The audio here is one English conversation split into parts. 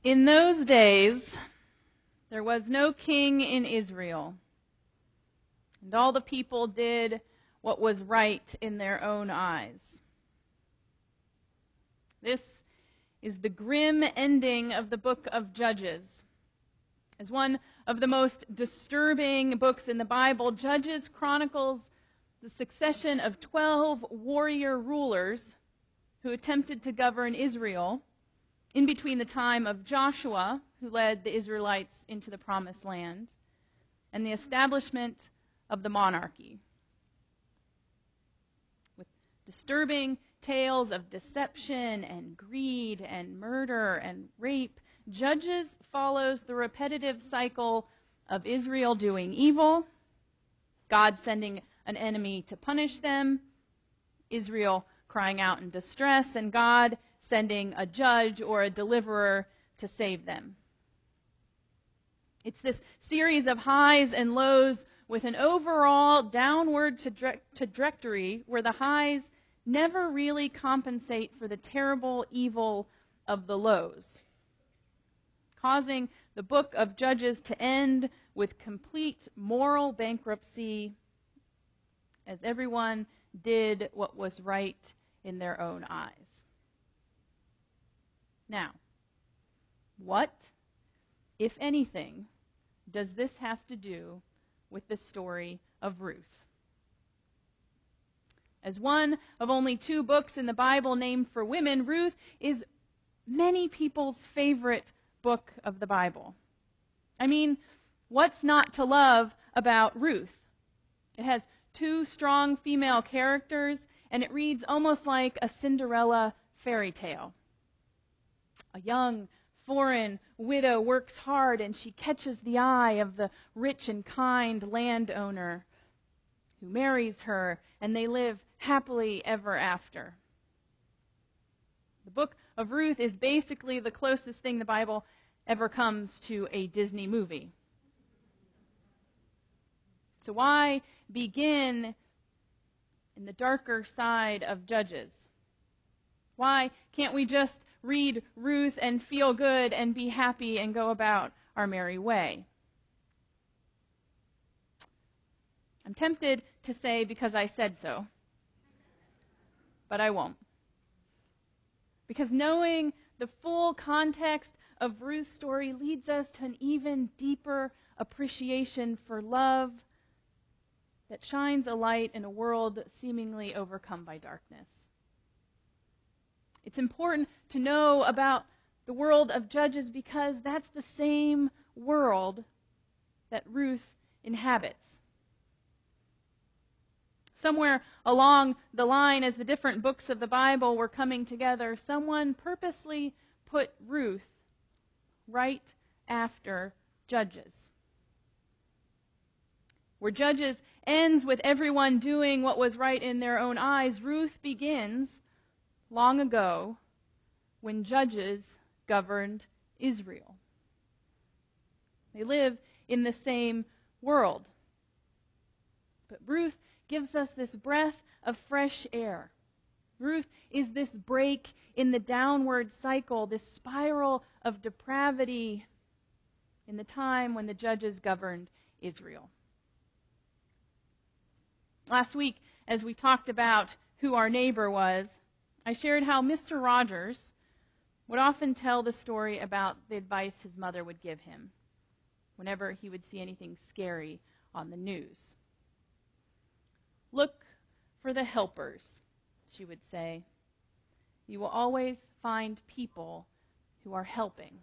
In those days, there was no king in Israel, and all the people did what was right in their own eyes. This is the grim ending of the book of Judges. As one of the most disturbing books in the Bible, Judges chronicles the succession of 12 warrior rulers who attempted to govern Israel in between the time of Joshua, who led the Israelites into the Promised Land, and the establishment of the monarchy. With disturbing tales of deception and greed and murder and rape, Judges follows the repetitive cycle of Israel doing evil, God sending an enemy to punish them, Israel crying out in distress, and God sending a judge or a deliverer to save them. It's this series of highs and lows with an overall downward trajectory where the highs never really compensate for the terrible evil of the lows, causing the book of Judges to end with complete moral bankruptcy as everyone did what was right in their own eyes. Now, what, if anything, does this have to do with the story of Ruth? As one of only 2 books in the Bible named for women, Ruth is many people's favorite book of the Bible. I mean, what's not to love about Ruth? It has 2 strong female characters, and it reads almost like a Cinderella fairy tale. A young, foreign widow works hard, and she catches the eye of the rich and kind landowner who marries her, and they live happily ever after. The book of Ruth is basically the closest thing the Bible ever comes to a Disney movie. So why begin in the darker side of Judges? Why can't we just read Ruth and feel good and be happy and go about our merry way? I'm tempted to say because I said so, but I won't. Because knowing the full context of Ruth's story leads us to an even deeper appreciation for love that shines a light in a world seemingly overcome by darkness. It's important to know about the world of Judges because that's the same world that Ruth inhabits. Somewhere along the line, as the different books of the Bible were coming together, someone purposely put Ruth right after Judges. Where Judges ends with everyone doing what was right in their own eyes, Ruth begins long ago when Judges governed Israel. They live in the same world. But Ruth gives us this breath of fresh air. Ruth is this break in the downward cycle, this spiral of depravity in the time when the Judges governed Israel. Last week, as we talked about who our neighbor was, I shared how Mr. Rogers would often tell the story about the advice his mother would give him whenever he would see anything scary on the news. Look for the helpers, she would say. You will always find people who are helping.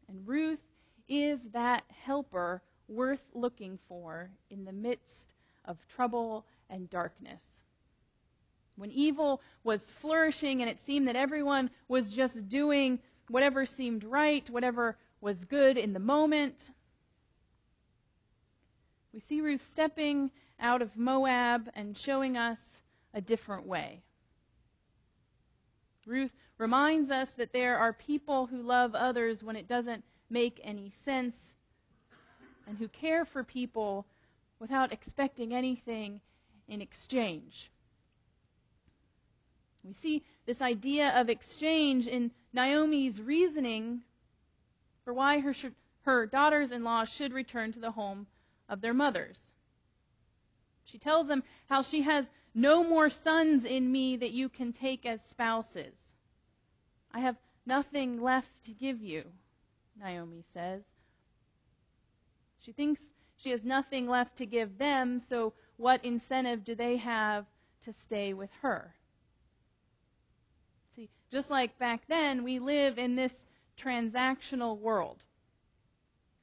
And Ruth is that helper worth looking for in the midst of trouble and darkness. When evil was flourishing and it seemed that everyone was just doing whatever seemed right, whatever was good in the moment, we see Ruth stepping out of Moab and showing us a different way. Ruth reminds us that there are people who love others when it doesn't make any sense and who care for people without expecting anything in exchange. We see this idea of exchange in Naomi's reasoning for why her daughters-in-law should return to the home of their mothers. She tells them how she has no more sons in me that you can take as spouses. I have nothing left to give you, Naomi says. She thinks she has nothing left to give them, so what incentive do they have to stay with her? See, just like back then, we live in this transactional world.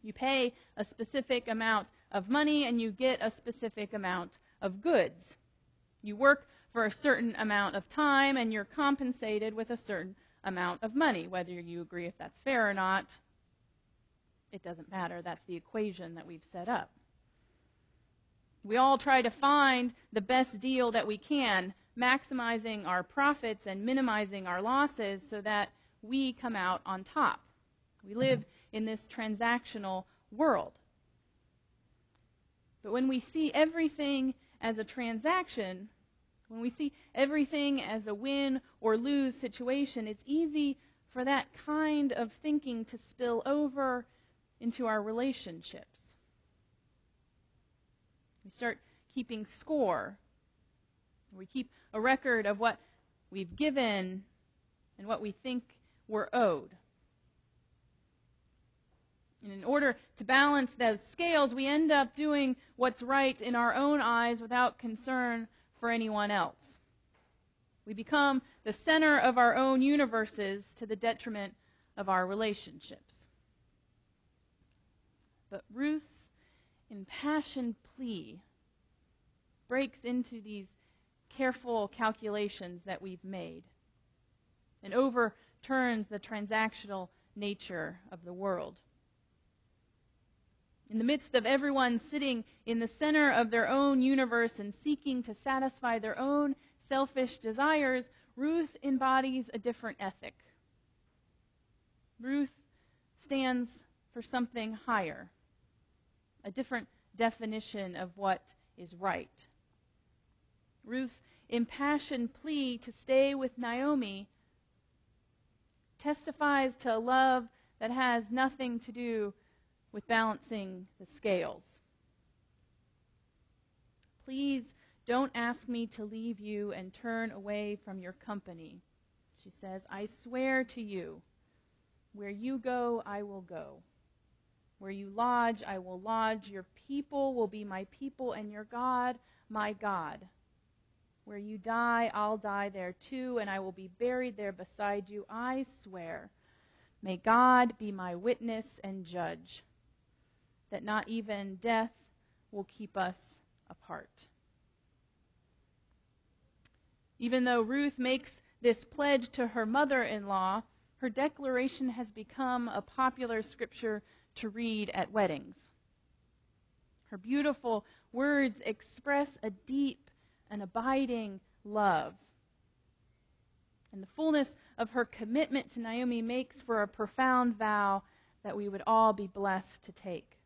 You pay a specific amount of money and you get a specific amount of goods. You work for a certain amount of time and you're compensated with a certain amount of money. Whether you agree if that's fair or not, it doesn't matter. That's the equation that we've set up. We all try to find the best deal that we can, maximizing our profits and minimizing our losses so that we come out on top. We live in this transactional world. But when we see everything as a transaction, when we see everything as a win or lose situation, it's easy for that kind of thinking to spill over into our relationships. We start keeping score. We keep a record of what we've given and what we think we're owed. And in order to balance those scales, we end up doing what's right in our own eyes without concern for anyone else. We become the center of our own universes to the detriment of our relationships. But Ruth's impassioned plea breaks into these careful calculations that we've made and overturns the transactional nature of the world. In the midst of everyone sitting in the center of their own universe and seeking to satisfy their own selfish desires, Ruth embodies a different ethic. Ruth stands for something higher, a different definition of what is right. Ruth's impassioned plea to stay with Naomi testifies to a love that has nothing to do with balancing the scales. Please don't ask me to leave you and turn away from your company, she says. I swear to you, where you go, I will go. Where you lodge, I will lodge. Your people will be my people, and your God, my God. Where you die, I'll die there too, and I will be buried there beside you. I swear. May God be my witness and judge, that not even death will keep us apart. Even though Ruth makes this pledge to her mother-in-law, her declaration has become a popular scripture to read at weddings. Her beautiful words express a deep and abiding love. And the fullness of her commitment to Naomi makes for a profound vow that we would all be blessed to take.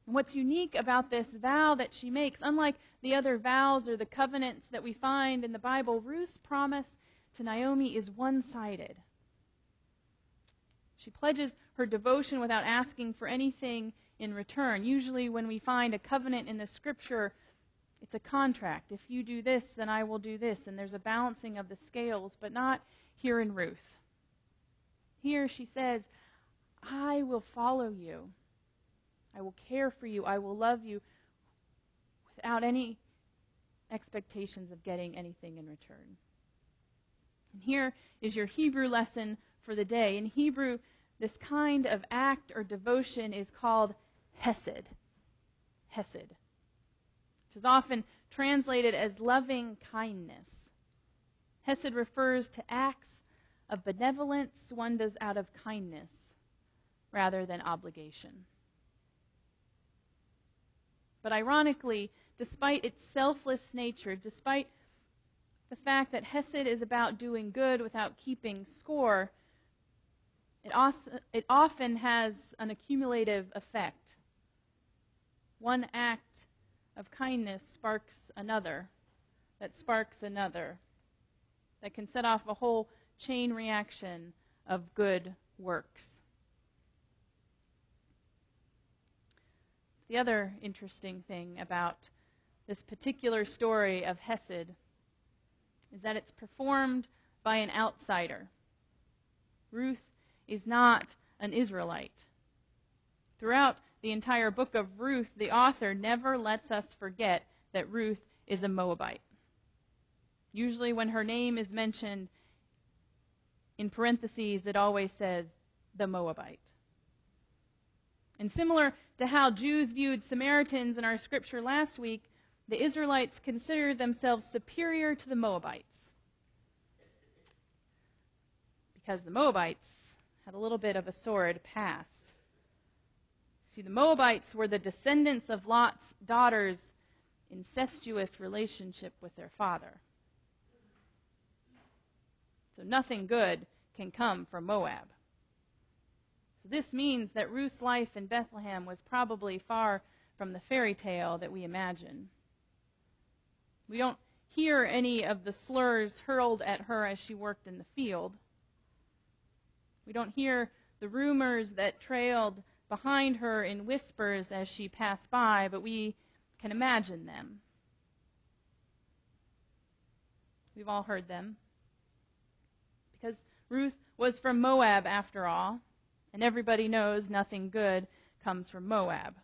And what's unique about this vow that she makes, unlike the other vows or the covenants that we find in the Bible, Ruth's promise to Naomi is one-sided. She pledges her devotion without asking for anything in return. Usually when we find a covenant in the Scripture, it's a contract. If you do this, then I will do this. And there's a balancing of the scales, but not here in Ruth. Here she says, I will follow you. I will care for you. I will love you without any expectations of getting anything in return. And here is your Hebrew lesson for the day. In Hebrew, this kind of act or devotion is called hesed. Hesed, which is often translated as loving kindness. Hesed refers to acts of benevolence one does out of kindness rather than obligation. But ironically, despite its selfless nature, despite the fact that Hesed is about doing good without keeping score, it often has an accumulative effect. One act of kindness sparks another, that sparks another, that can set off a whole chain reaction of good works. The other interesting thing about this particular story of Hesed is that it's performed by an outsider. Ruth is not an Israelite. Throughout the entire book of Ruth, the author never lets us forget that Ruth is a Moabite. Usually when her name is mentioned, in parentheses, it always says, the Moabite. And similar to how Jews viewed Samaritans in our scripture last week, the Israelites considered themselves superior to the Moabites, because the Moabites had a little bit of a sordid past. See, the Moabites were the descendants of Lot's daughter's incestuous relationship with their father. So nothing good can come from Moab. So this means that Ruth's life in Bethlehem was probably far from the fairy tale that we imagine. We don't hear any of the slurs hurled at her as she worked in the field. We don't hear the rumors that trailed behind her in whispers as she passed by, but we can imagine them. We've all heard them. Because Ruth was from Moab after all, and everybody knows nothing good comes from Moab.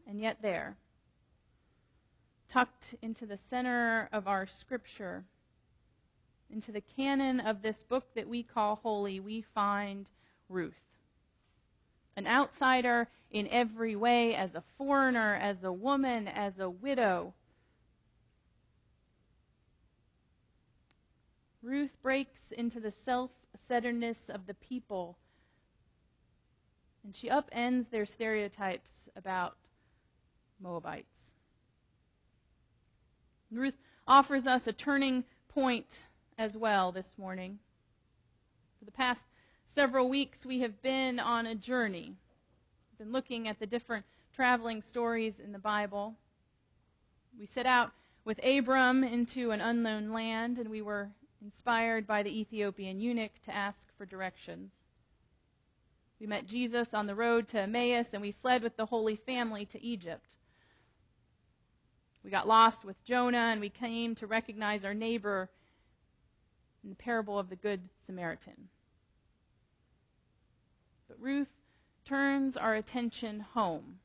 And yet there, tucked into the center of our scripture, into the canon of this book that we call holy, we find Ruth. An outsider in every way, as a foreigner, as a woman, as a widow. Ruth breaks into the self-centeredness of the people, and she upends their stereotypes about Moabites. Ruth offers us a turning point as well this morning. For the past several weeks, we have been on a journey. We've been looking at the different traveling stories in the Bible. We set out with Abram into an unknown land, and we were inspired by the Ethiopian eunuch to ask for directions. We met Jesus on the road to Emmaus, and we fled with the Holy Family to Egypt. We got lost with Jonah, and we came to recognize our neighbor in the parable of the Good Samaritan. But Ruth turns our attention home.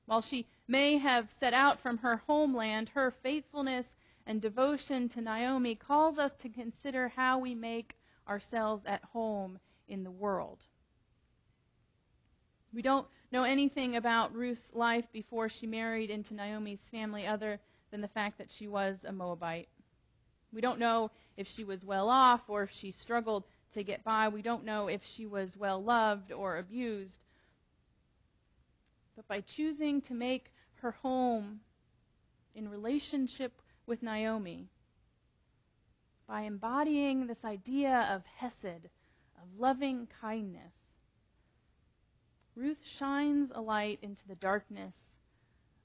While she may have set out from her homeland, her faithfulness and devotion to Naomi calls us to consider how we make ourselves at home in the world. We don't know anything about Ruth's life before she married into Naomi's family other than the fact that she was a Moabite. We don't know if she was well off or if she struggled to get by. We don't know if she was well loved or abused. But by choosing to make her home in relationship with Naomi, by embodying this idea of hesed, of loving kindness, Ruth shines a light into the darkness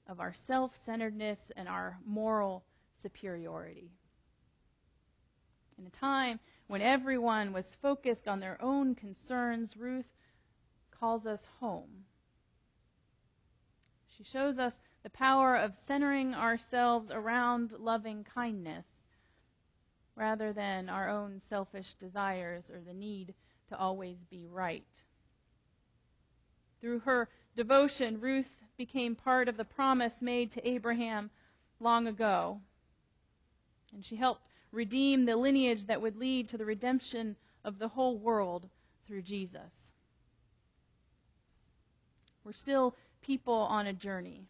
of our self-centeredness and our moral superiority. In a time when everyone was focused on their own concerns, Ruth calls us home. She shows us the power of centering ourselves around loving kindness rather than our own selfish desires or the need to always be right. Through her devotion, Ruth became part of the promise made to Abraham long ago. And she helped redeem the lineage that would lead to the redemption of the whole world through Jesus. We're still people on a journey.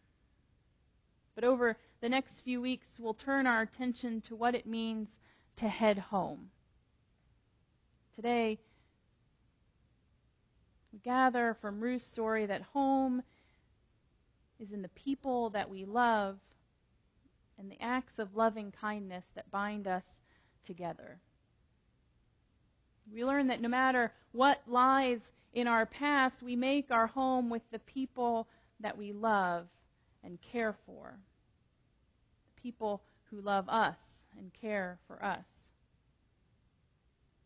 But over the next few weeks, we'll turn our attention to what it means to head home. Today, we gather from Ruth's story that home is in the people that we love and the acts of loving kindness that bind us together. We learn that no matter what lies in our past, we make our home with the people that we love and care for, the people who love us and care for us.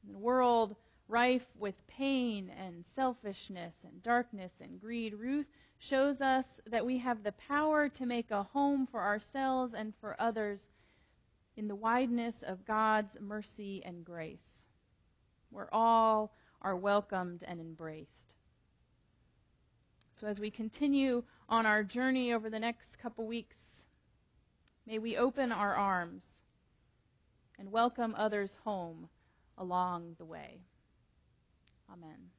In a world rife with pain and selfishness and darkness and greed, Ruth shows us that we have the power to make a home for ourselves and for others in the wideness of God's mercy and grace, where all are welcomed and embraced. So as we continue on our journey over the next couple weeks, may we open our arms and welcome others home along the way. Amen.